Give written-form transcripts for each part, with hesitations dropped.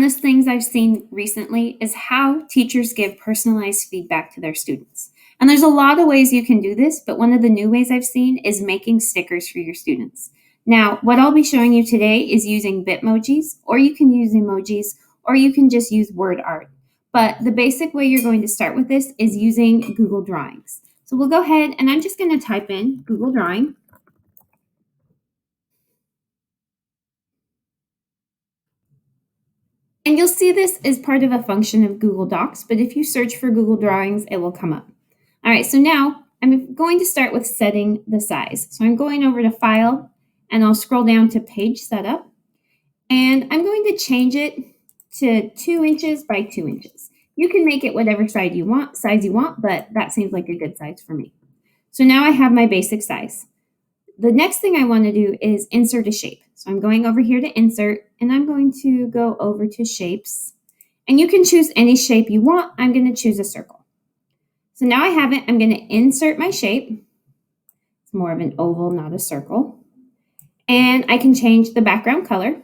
funnest things I've seen recently is how teachers give personalized feedback to their students. And there's a lot of ways you can do this, but one of the new ways I've seen is making stickers for your students. Now, what I'll be showing you today is using Bitmojis, or you can use emojis, or you can just use word art. But the basic way you're going to start with this is using Google Drawings. So we'll go ahead and I'm just going to type in Google Drawing. And you'll see this as part of a function of Google Docs, but if you search for Google Drawings, it will come up. All right, so now I'm going to start with setting the size. So I'm going over to File, and I'll scroll down to Page Setup, and I'm going to change it to 2 inches by 2 inches. You can make it whatever size you want, but that seems like a good size for me. So now I have my basic size. The next thing I want to do is insert a shape. So I'm going over here to insert, and I'm going to go over to shapes. And you can choose any shape you want. I'm going to choose a circle. So now I have it. I'm going to insert my shape. It's more of an oval, not a circle. And I can change the background color.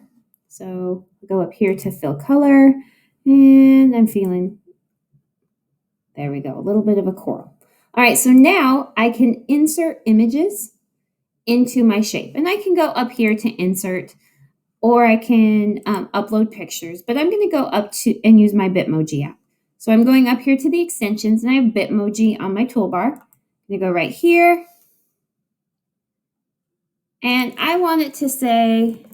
So go up here to fill color, and I'm feeling, there we go, a little bit of a coral. All right, so now I can insert images into my shape. And I can go up here to insert, or I can upload pictures, but I'm going to go up to and use my Bitmoji app. So I'm going up here to the extensions, and I have Bitmoji on my toolbar. I'm going to go right here, and I want it to say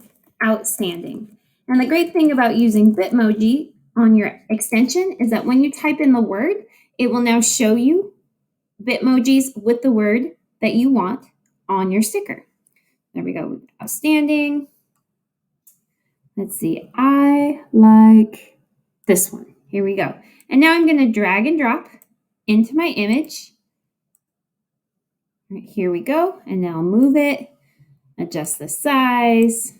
outstanding. And the great thing about using Bitmoji on your extension is that when you type in the word, it will now show you Bitmojis with the word that you want on your sticker. There we go. Outstanding. Let's see. I like this one. Here we go. And now I'm going to drag and drop into my image. Right, here we go. And now I'll move it, adjust the size.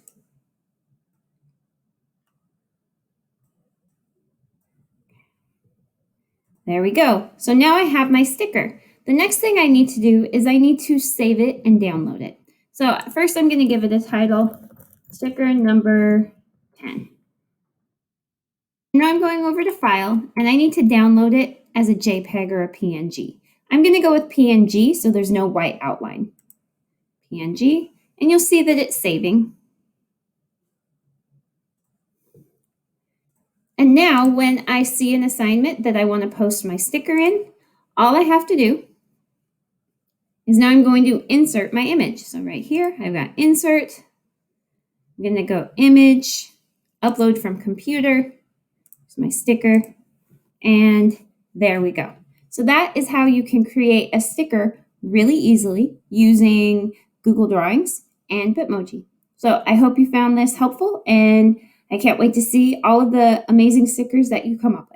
There we go. So now I have my sticker. The next thing I need to do is I need to save it and download it. So first I'm going to give it a title, sticker number 10. Now I'm going over to File, and I need to download it as a JPEG or a PNG. I'm going to go with PNG so there's no white outline. PNG, and you'll see that it's saving. And now when I see an assignment that I want to post my sticker in, all I have to do is now I'm going to insert my image. So right here, I've got insert. I'm going to go image, upload from computer. Here's my sticker. And there we go. So that is how you can create a sticker really easily using Google Drawings and Bitmoji. So I hope you found this helpful, and I can't wait to see all of the amazing stickers that you come up with.